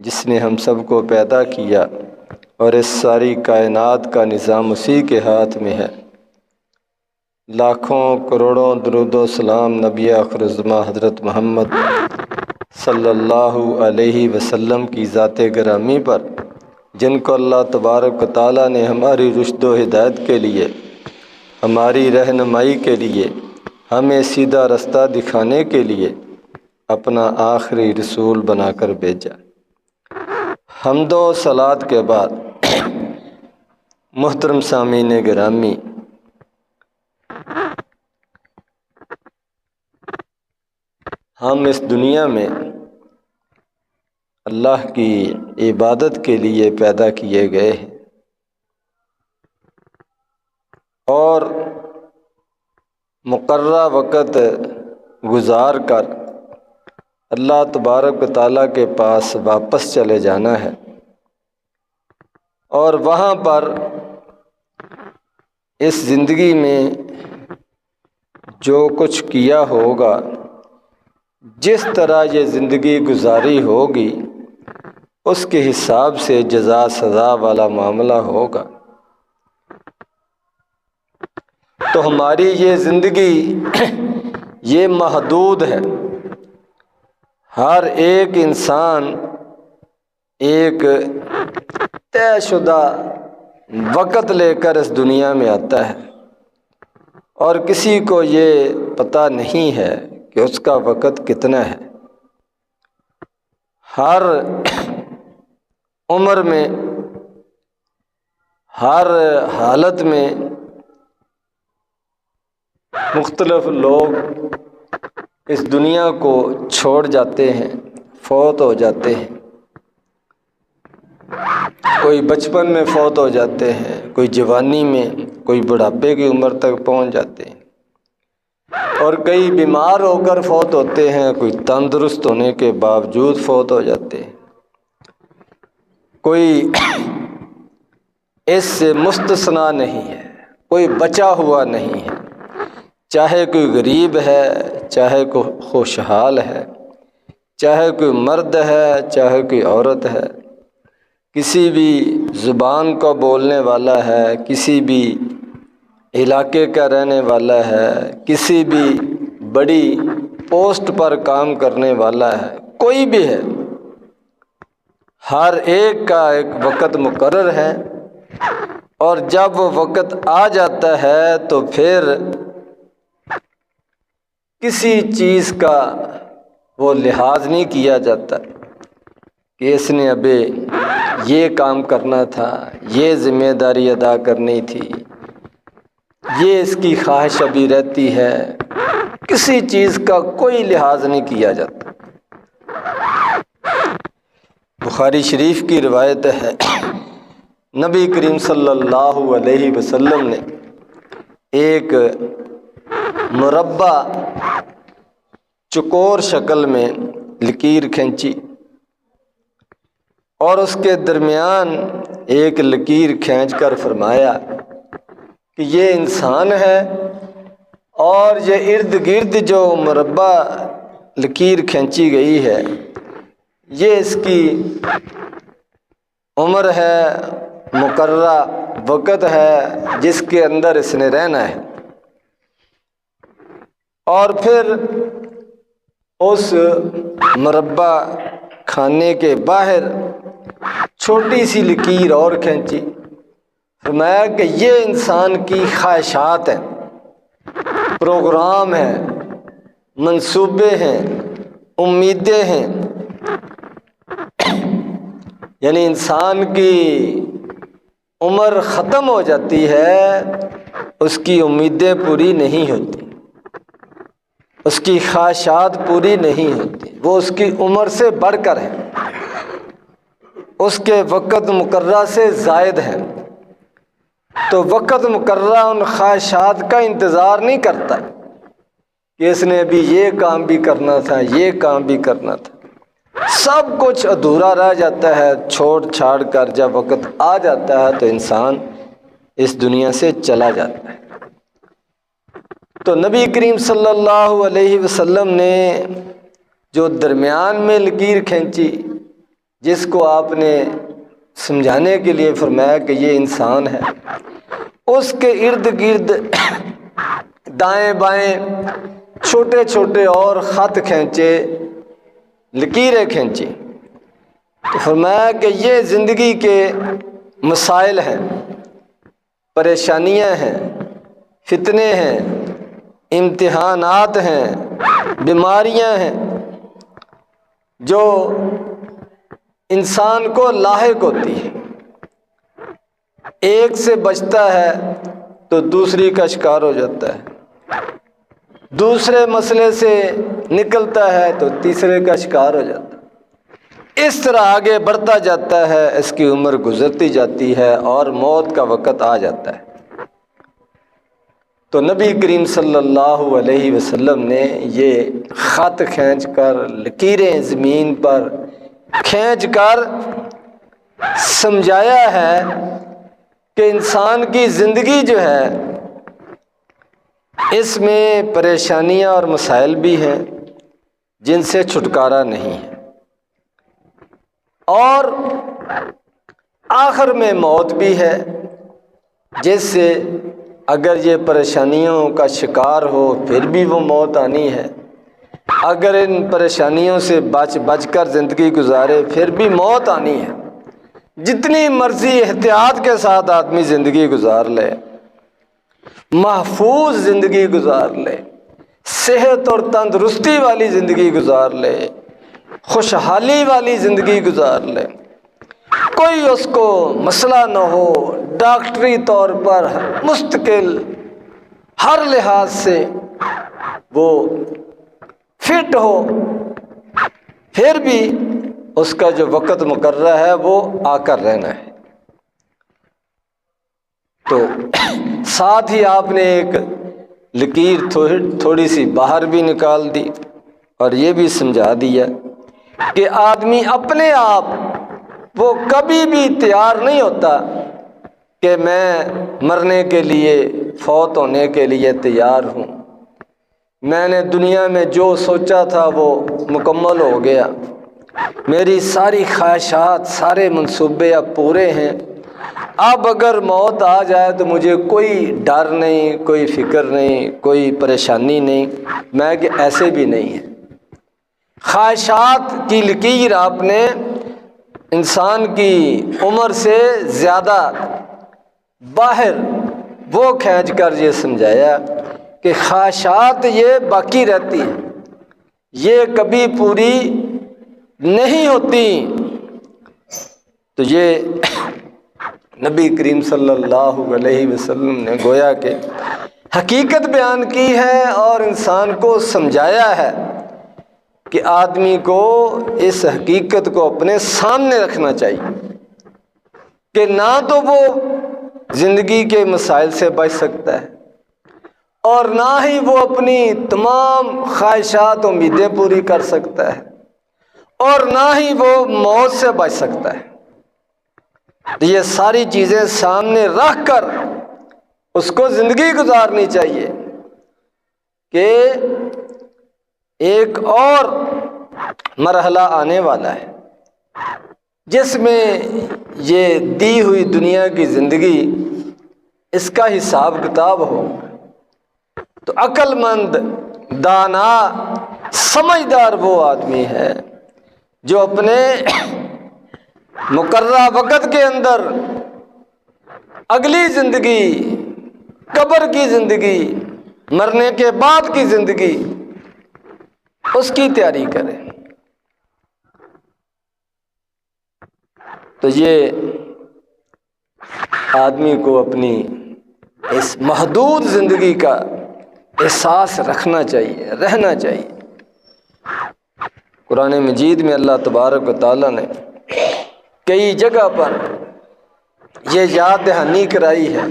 جس نے ہم سب کو پیدا کیا اور اس ساری کائنات کا نظام اسی کے ہاتھ میں ہے۔ لاکھوں کروڑوں درود و سلام نبی آخر الزماں حضرت محمد صلی اللہ علیہ وسلم کی ذات گرامی پر، جن کو اللہ تبارک و تعالیٰ نے ہماری رشد و ہدایت کے لیے، ہماری رہنمائی کے لیے، ہمیں سیدھا رستہ دکھانے کے لیے اپنا آخری رسول بنا کر بھیجا۔ حمد و صلوات کے بعد محترم سامعین گرامی، ہم اس دنیا میں اللہ کی عبادت کے لیے پیدا کیے گئے ہیں، اور مقررہ وقت گزار کر اللہ تبارک و تعالیٰ کے پاس واپس چلے جانا ہے، اور وہاں پر اس زندگی میں جو کچھ کیا ہوگا، جس طرح یہ زندگی گزاری ہوگی، اس کے حساب سے جزا سزا والا معاملہ ہوگا۔ تو ہماری یہ زندگی یہ محدود ہے۔ ہر ایک انسان ایک طے شدہ وقت لے کر اس دنیا میں آتا ہے، اور کسی کو یہ پتہ نہیں ہے کہ اس کا وقت کتنا ہے۔ ہر عمر میں، ہر حالت میں مختلف لوگ اس دنیا کو چھوڑ جاتے ہیں، فوت ہو جاتے ہیں۔ کوئی بچپن میں فوت ہو جاتے ہیں، کوئی جوانی میں، کوئی بڑھاپے کی عمر تک پہنچ جاتے ہیں، اور کئی بیمار ہو کر فوت ہوتے ہیں، کوئی تندرست ہونے کے باوجود فوت ہو جاتے ہیں، کوئی اس سے مستثنیٰ نہیں ہے، کوئی بچا ہوا نہیں ہے۔ چاہے کوئی غریب ہے، چاہے کوئی خوشحال ہے، چاہے کوئی مرد ہے، چاہے کوئی عورت ہے، کسی بھی زبان کو بولنے والا ہے، کسی بھی علاقے کا رہنے والا ہے، کسی بھی بڑی پوسٹ پر کام کرنے والا ہے، کوئی بھی ہے، ہر ایک کا ایک وقت مقرر ہے، اور جب وہ وقت آ جاتا ہے تو پھر کسی چیز کا وہ لحاظ نہیں کیا جاتا کہ اس نے ابھی یہ کام کرنا تھا، یہ ذمہ داری ادا کرنی تھی، یہ اس کی خواہش ابھی رہتی ہے۔ کسی چیز کا کوئی لحاظ نہیں کیا جاتا۔ بخاری شریف کی روایت ہے، نبی کریم صلی اللہ علیہ وسلم نے ایک مربع چکور شکل میں لکیر کھینچی، اور اس کے درمیان ایک لکیر کھینچ کر فرمایا کہ یہ انسان ہے، اور یہ ارد گرد جو مربع لکیر کھینچی گئی ہے، یہ اس کی عمر ہے، مقررہ وقت ہے جس کے اندر اس نے رہنا ہے۔ اور پھر اس مربع کھانے کے باہر چھوٹی سی لکیر اور کھینچی، فرمایا کہ یہ انسان کی خواہشات ہیں، پروگرام ہیں، منصوبے ہیں، امیدیں ہیں، یعنی انسان کی عمر ختم ہو جاتی ہے، اس کی امیدیں پوری نہیں ہوتی، اس کی خواہشات پوری نہیں ہوتی، وہ اس کی عمر سے بڑھ کر ہے، اس کے وقت مقررہ سے زائد ہے۔ تو وقت مقررہ ان خواہشات کا انتظار نہیں کرتا کہ اس نے ابھی یہ کام بھی کرنا تھا، یہ کام بھی کرنا تھا، سب کچھ ادھورا رہ جاتا ہے۔ چھوڑ چھاڑ کر جب وقت آ جاتا ہے تو انسان اس دنیا سے چلا جاتا ہے۔ تو نبی کریم صلی اللہ علیہ وسلم نے جو درمیان میں لکیر کھینچی، جس کو آپ نے سمجھانے کے لیے فرمایا کہ یہ انسان ہے، اس کے ارد گرد دائیں بائیں چھوٹے چھوٹے اور خط کھینچے، لکیریں کھینچی، تو فرمایا کہ یہ زندگی کے مسائل ہیں، پریشانیاں ہیں، فتنے ہیں، امتحانات ہیں، بیماریاں ہیں جو انسان کو لاحق ہوتی ہے۔ ایک سے بچتا ہے تو دوسری کا شکار ہو جاتا ہے، دوسرے مسئلے سے نکلتا ہے تو تیسرے کا شکار ہو جاتا ہے، اس طرح آگے بڑھتا جاتا ہے، اس کی عمر گزرتی جاتی ہے اور موت کا وقت آ جاتا ہے۔ تو نبی کریم صلی اللہ علیہ وسلم نے یہ خط کھینچ کر، لکیریں زمین پر کھینچ کر سمجھایا ہے کہ انسان کی زندگی جو ہے اس میں پریشانیاں اور مسائل بھی ہیں جن سے چھٹکارا نہیں ہے، اور آخر میں موت بھی ہے جس سے اگر یہ پریشانیوں کا شکار ہو پھر بھی وہ موت آنی ہے، اگر ان پریشانیوں سے بچ کر زندگی گزارے پھر بھی موت آنی ہے۔ جتنی مرضی احتیاط کے ساتھ آدمی زندگی گزار لے، محفوظ زندگی گزار لے، صحت اور تندرستی والی زندگی گزار لے، خوشحالی والی زندگی گزار لے، کوئی اس کو مسئلہ نہ ہو، ڈاکٹری طور پر مستقل ہر لحاظ سے وہ فٹ ہو، پھر بھی اس کا جو وقت مقررہ ہے وہ آ کر رہنا ہے۔ تو ساتھ ہی آپ نے ایک لکیر تھوڑی سی باہر بھی نکال دی اور یہ بھی سمجھا دیا کہ آدمی اپنے آپ وہ کبھی بھی تیار نہیں ہوتا کہ میں مرنے کے لیے، فوت ہونے کے لیے تیار ہوں، میں نے دنیا میں جو سوچا تھا وہ مکمل ہو گیا، میری ساری خواہشات، سارے منصوبے اب پورے ہیں، اب اگر موت آ جائے تو مجھے کوئی ڈر نہیں، کوئی فکر نہیں، کوئی پریشانی نہیں۔ میں کہ ایسے بھی نہیں ہے۔ خواہشات کی لکیر آپ نے انسان کی عمر سے زیادہ باہر وہ کھینچ کر یہ سمجھایا کہ خواہشات یہ باقی رہتی ہیں، یہ کبھی پوری نہیں ہوتی۔ تو یہ نبی کریم صلی اللہ علیہ وسلم نے گویا کہ حقیقت بیان کی ہے اور انسان کو سمجھایا ہے کہ آدمی کو اس حقیقت کو اپنے سامنے رکھنا چاہیے کہ نہ تو وہ زندگی کے مسائل سے بچ سکتا ہے اور نہ ہی وہ اپنی تمام خواہشات امیدیں پوری کر سکتا ہے اور نہ ہی وہ موت سے بچ سکتا ہے۔ یہ ساری چیزیں سامنے رکھ کر اس کو زندگی گزارنی چاہیے کہ ایک اور مرحلہ آنے والا ہے جس میں یہ دی ہوئی دنیا کی زندگی اس کا حساب کتاب ہو۔ تو عقل مند، دانا، سمجھدار وہ آدمی ہے جو اپنے مقررہ وقت کے اندر اگلی زندگی، قبر کی زندگی، مرنے کے بعد کی زندگی، اس کی تیاری کرے۔ تو یہ آدمی کو اپنی اس محدود زندگی کا احساس رکھنا چاہیے، رہنا چاہیے۔ قرآن مجید میں اللہ تبارک و تعالیٰ نے کئی جگہ پر یہ یاد دہانی کرائی ہے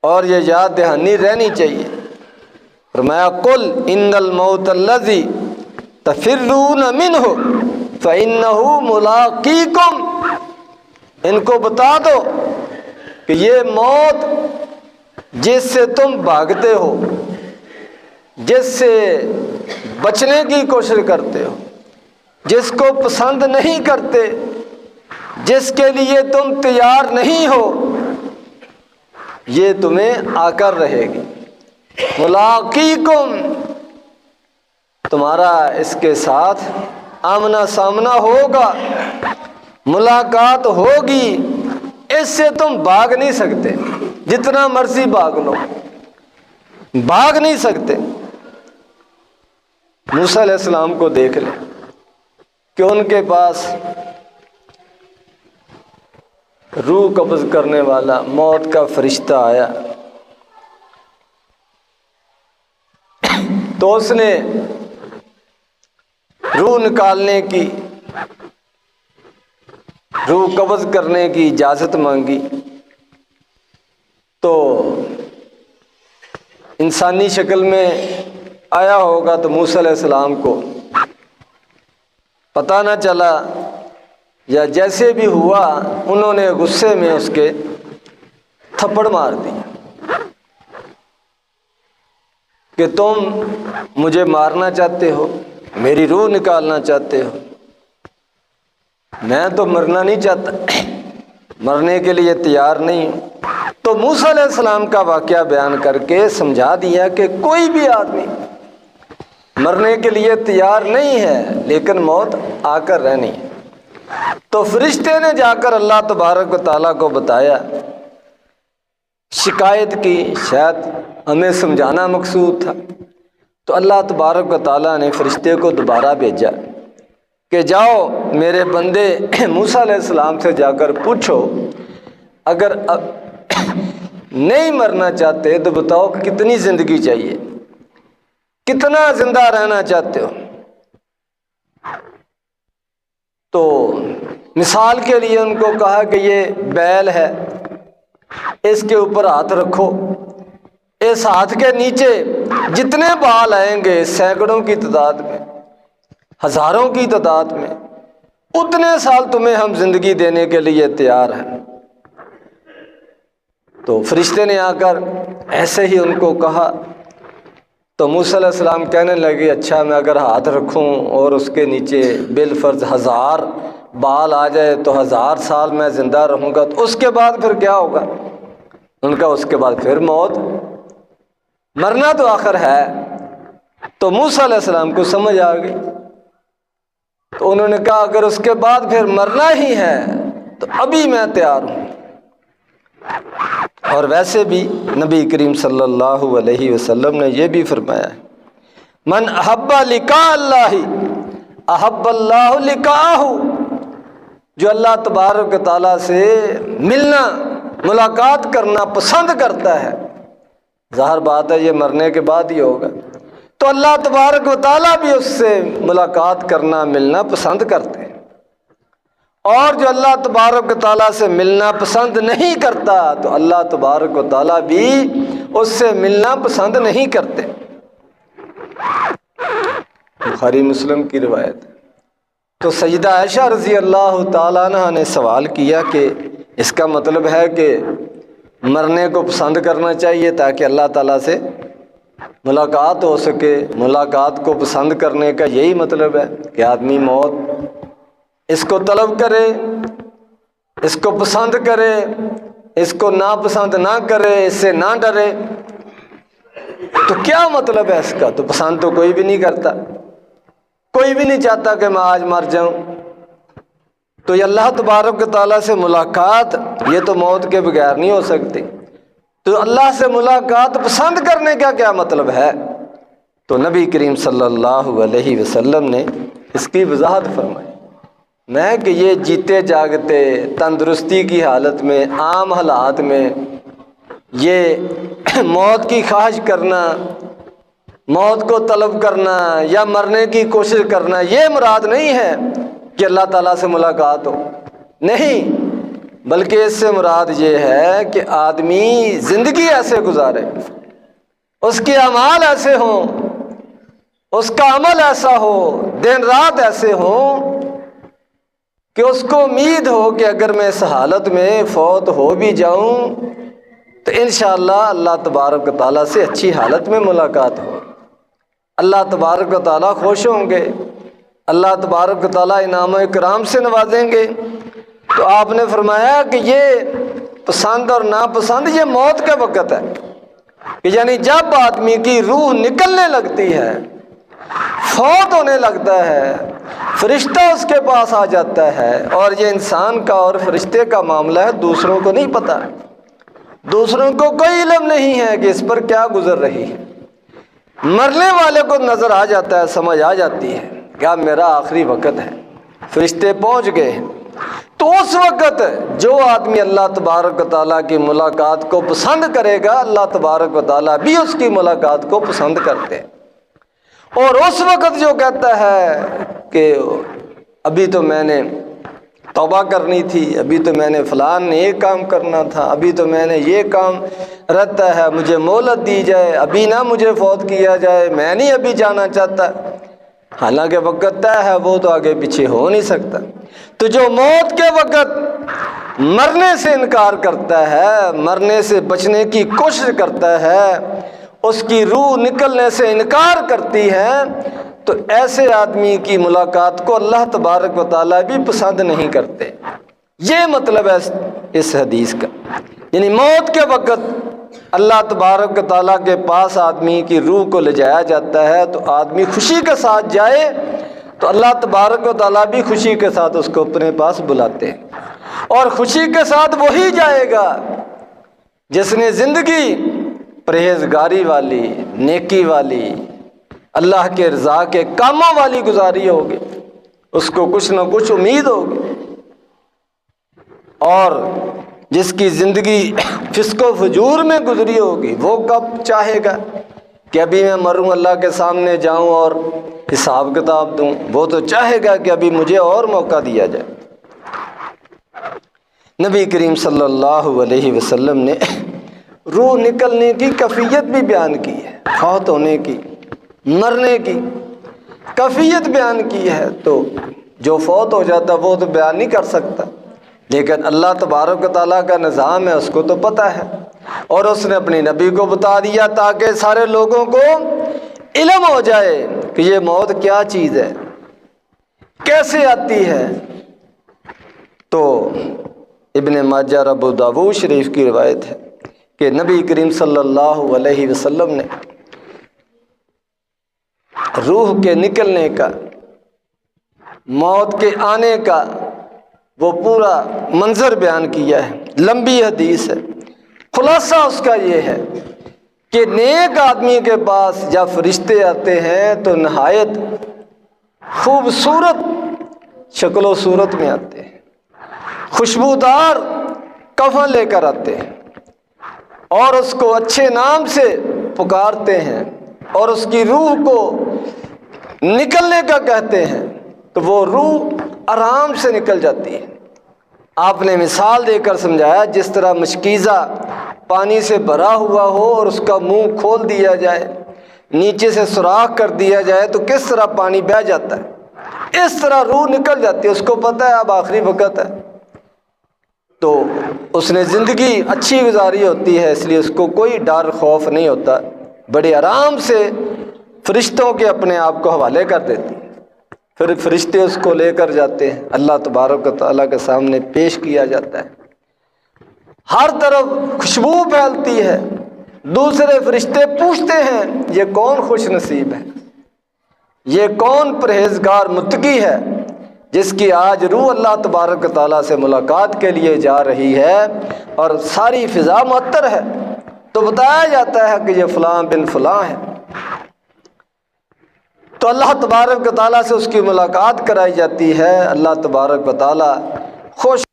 اور یہ یاد دہانی رہنی چاہیے۔ فرمایا قل ان الموت الذی تفرون منہ فانہ ملاقیکم، ان کو بتا دو کہ یہ موت جس سے تم بھاگتے ہو، جس سے بچنے کی کوشش کرتے ہو، جس کو پسند نہیں کرتے، جس کے لیے تم تیار نہیں ہو، یہ تمہیں آ کر رہے گی۔ ملاقیکم، تمہارا اس کے ساتھ آمنا سامنا ہوگا، ملاقات ہوگی، اس سے تم بھاگ نہیں سکتے، جتنا مرضی بھاگ لو، بھاگ نہیں سکتے۔ موسیٰ علیہ السلام کو دیکھ لیں کہ ان کے پاس روح قبض کرنے والا موت کا فرشتہ آیا تو اس نے روح نکالنے کی، روح قبض کرنے کی اجازت مانگی، تو انسانی شکل میں آیا ہوگا تو موسیٰ علیہ السلام کو پتہ نہ چلا، یا جیسے بھی ہوا انہوں نے غصے میں اس کے تھپڑ مار دی کہ تم مجھے مارنا چاہتے ہو، میری روح نکالنا چاہتے ہو، میں تو مرنا نہیں چاہتا، مرنے کے لیے تیار نہیں ہوں۔ تو موسیٰ علیہ السلام کا واقعہ بیان کر کے سمجھا دیا کہ کوئی بھی آدمی مرنے کے لیے تیار نہیں ہے، لیکن موت آ کر رہنی ہے۔ تو فرشتے نے جا کر اللہ تبارک و تعالیٰ کو بتایا، شکایت کی، شاید ہمیں سمجھانا مقصود تھا، تو اللہ تبارک و تعالیٰ نے فرشتے کو دوبارہ بھیجا کہ جاؤ میرے بندے موسیٰ علیہ السلام سے جا کر پوچھو، اگر اب نہیں مرنا چاہتے تو بتاؤ کتنی زندگی چاہیے، کتنا زندہ رہنا چاہتے ہو۔ تو مثال کے لیے ان کو کہا کہ یہ بیل ہے، اس کے اوپر ہاتھ رکھو، اس ہاتھ کے نیچے جتنے بال آئیں گے سینکڑوں کی تعداد میں، ہزاروں کی تعداد میں، اتنے سال تمہیں ہم زندگی دینے کے لیے تیار ہیں۔ تو فرشتے نے آ کر ایسے ہی ان کو کہا تو موسیٰ علیہ السلام کہنے لگے اچھا میں اگر ہاتھ رکھوں اور اس کے نیچے بالفرض 1000 بال آ جائے تو 1000 سال میں زندہ رہوں گا، تو اس کے بعد پھر کیا ہوگا؟ ان کا اس کے بعد پھر موت، مرنا تو آخر ہے۔ تو موسیٰ علیہ السلام کو سمجھ آ گئی، تو انہوں نے کہا اگر اس کے بعد پھر مرنا ہی ہے تو ابھی میں تیار ہوں۔ اور ویسے بھی نبی کریم صلی اللہ علیہ وسلم نے یہ بھی فرمایا ہے، من احب لقاء اللہ احب اللہ لقاءہ، جو اللہ تبارک و تعالیٰ سے ملنا، ملاقات کرنا پسند کرتا ہے، ظاہر بات ہے یہ مرنے کے بعد ہی ہوگا، تو اللہ تبارک و تعالیٰ بھی اس سے ملاقات کرنا، ملنا پسند کرتے ہیں۔ اور جو اللہ تبارک و تعالیٰ سے ملنا پسند نہیں کرتا تو اللہ تبارک و تعالیٰ بھی اس سے ملنا پسند نہیں کرتے۔ بخاری مسلم کی روایت۔ تو سیدہ عائشہ رضی اللہ تعالیٰ عنہ نے سوال کیا کہ اس کا مطلب ہے کہ مرنے کو پسند کرنا چاہیے تاکہ اللہ تعالیٰ سے ملاقات ہو سکے، ملاقات کو پسند کرنے کا یہی مطلب ہے کہ آدمی موت اس کو طلب کرے، اس کو پسند کرے، اس کو ناپسند نہ کرے، اس سے نہ ڈرے۔ تو کیا مطلب ہے اس کا؟ تو پسند تو کوئی بھی نہیں کرتا، کوئی بھی نہیں چاہتا کہ میں آج مر جاؤں۔ تو یہ اللہ تبارک و تعالیٰ سے ملاقات یہ تو موت کے بغیر نہیں ہو سکتی، تو اللہ سے ملاقات پسند کرنے کا کیا مطلب ہے؟ تو نبی کریم صلی اللہ علیہ وسلم نے اس کی وضاحت فرمائی، میں کہ یہ جیتے جاگتے تندرستی کی حالت میں، عام حالات میں یہ موت کی خواہش کرنا، موت کو طلب کرنا یا مرنے کی کوشش کرنا، یہ مراد نہیں ہے کہ اللہ تعالیٰ سے ملاقات ہو، نہیں، بلکہ اس سے مراد یہ ہے کہ آدمی زندگی ایسے گزارے، اس کے اعمال ایسے ہوں، اس کا عمل ایسا ہو، دن رات ایسے ہوں کہ اس کو امید ہو کہ اگر میں اس حالت میں فوت ہو بھی جاؤں تو انشاءاللہ اللہ تبارک و تعالیٰ سے اچھی حالت میں ملاقات ہو، اللہ تبارک و تعالیٰ خوش ہوں گے، اللہ تبارک و تعالیٰ انعام و اکرام سے نوازیں گے۔ تو آپ نے فرمایا کہ یہ پسند اور ناپسند یہ موت کا وقت ہے، کہ یعنی جب آدمی کی روح نکلنے لگتی ہے، فوت ہونے لگتا ہے، فرشتہ اس کے پاس آ جاتا ہے، اور یہ انسان کا اور فرشتے کا معاملہ ہے، دوسروں کو نہیں پتہ، دوسروں کو کوئی علم نہیں ہے کہ اس پر کیا گزر رہی ہے۔ مرنے والے کو نظر آ جاتا ہے، سمجھ آ جاتی ہے کہ اب میرا آخری وقت ہے، فرشتے پہنچ گئے ہیں۔ تو اس وقت جو آدمی اللہ تبارک و تعالیٰ کی ملاقات کو پسند کرے گا، اللہ تبارک و تعالیٰ بھی اس کی ملاقات کو پسند کرتے ہیں۔ اور اس وقت جو کہتا ہے کہ ابھی تو میں نے توبہ کرنی تھی، ابھی تو میں نے فلان نے یہ کام کرنا تھا، ابھی تو میں نے یہ کام رہتا ہے، مجھے مہلت دی جائے، ابھی نہ مجھے فوت کیا جائے، میں نہیں ابھی جانا چاہتا، حالانکہ وقت طے ہے، وہ تو آگے پیچھے ہو نہیں سکتا۔ تو جو موت کے وقت مرنے سے انکار کرتا ہے، مرنے سے بچنے کی کوشش کرتا ہے، اس کی روح نکلنے سے انکار کرتی ہے، تو ایسے آدمی کی ملاقات کو اللہ تبارک و تعالیٰ بھی پسند نہیں کرتے۔ یہ مطلب ہے اس حدیث کا، یعنی موت کے وقت اللہ تبارک و تعالیٰ کے پاس آدمی کی روح کو لے جایا جاتا ہے، تو آدمی خوشی کے ساتھ جائے تو اللہ تبارک و تعالیٰ بھی خوشی کے ساتھ اس کو اپنے پاس بلاتے ہیں، اور خوشی کے ساتھ وہی جائے گا جس نے زندگی پرہیزگاری والی، نیکی والی، اللہ کے رضا کے کاموں والی گزاری ہوگی، اس کو کچھ نہ کچھ امید ہوگی۔ اور جس کی زندگی فسق و فجور میں گزری ہوگی، وہ کب چاہے گا کہ ابھی میں مروں، اللہ کے سامنے جاؤں اور حساب کتاب دوں؟ وہ تو چاہے گا کہ ابھی مجھے اور موقع دیا جائے۔ نبی کریم صلی اللہ علیہ وسلم نے روح نکلنے کی کیفیت بھی بیان کی ہے، فوت ہونے کی، مرنے کی کیفیت بیان کی ہے۔ تو جو فوت ہو جاتا وہ تو بیان نہیں کر سکتا، لیکن اللہ تبارک و تعالیٰ کا نظام ہے، اس کو تو پتہ ہے، اور اس نے اپنی نبی کو بتا دیا تاکہ سارے لوگوں کو علم ہو جائے کہ یہ موت کیا چیز ہے، کیسے آتی ہے۔ تو ابن ماجہ اور ابو داؤد شریف کی روایت ہے کہ نبی کریم صلی اللہ علیہ وسلم نے روح کے نکلنے کا، موت کے آنے کا وہ پورا منظر بیان کیا ہے، لمبی حدیث ہے۔ خلاصہ اس کا یہ ہے کہ نیک آدمی کے پاس جب فرشتے آتے ہیں تو نہایت خوبصورت شکل و صورت میں آتے ہیں، خوشبودار کفن لے کر آتے ہیں، اور اس کو اچھے نام سے پکارتے ہیں، اور اس کی روح کو نکلنے کا کہتے ہیں، تو وہ روح آرام سے نکل جاتی ہے۔ آپ نے مثال دے کر سمجھایا، جس طرح مشکیزہ پانی سے بھرا ہوا ہو اور اس کا منہ کھول دیا جائے، نیچے سے سوراخ کر دیا جائے تو کس طرح پانی بہہ جاتا ہے، اس طرح روح نکل جاتی ہے۔ اس کو پتہ ہے اب آخری وقت ہے، تو اس نے زندگی اچھی گزاری ہوتی ہے، اس لیے اس کو کوئی ڈر خوف نہیں ہوتا، بڑے آرام سے فرشتوں کے اپنے آپ کو حوالے کر دیتی ہے۔ پھر فرشتے اس کو لے کر جاتے ہیں، اللہ تبارک و تعالیٰ کے سامنے پیش کیا جاتا ہے، ہر طرف خوشبو پھیلتی ہے، دوسرے فرشتے پوچھتے ہیں یہ کون خوش نصیب ہے، یہ کون پرہیزگار متقی ہے جس کی آج روح اللہ تبارک و تعالیٰ سے ملاقات کے لیے جا رہی ہے، اور ساری فضا معطر ہے، تو بتایا جاتا ہے کہ یہ فلاں بن فلاں ہے۔ تو اللہ تبارک و تعالیٰ سے اس کی ملاقات کرائی جاتی ہے، اللہ تبارک و تعالیٰ خوش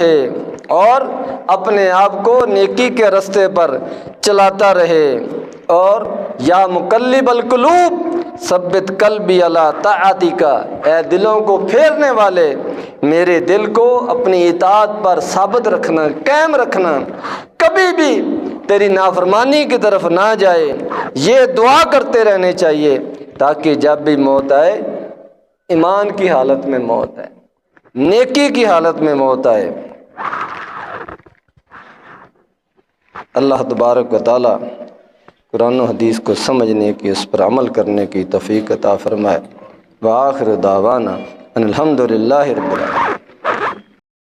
ہے اور اپنے آپ کو نیکی کے راستے پر چلاتا رہے۔ اور یا مقلب القلوب ثبت قلبی علی طاعتک، اے دلوں کو پھیرنے والے میرے دل کو اپنی اطاعت پر ثابت رکھنا، قائم رکھنا، کبھی بھی تیری نافرمانی کی طرف نہ جائے۔ یہ دعا کرتے رہنے چاہیے تاکہ جب بھی موت آئے ایمان کی حالت میں موت آئے، نیکی کی حالت میں موت آئے۔ اللہ تبارک و تعالی قرآن و حدیث کو سمجھنے کی، اس پر عمل کرنے کی توفیق عطا فرمائے۔ وآخر دعوانا ان الحمد للہ رب العالمین۔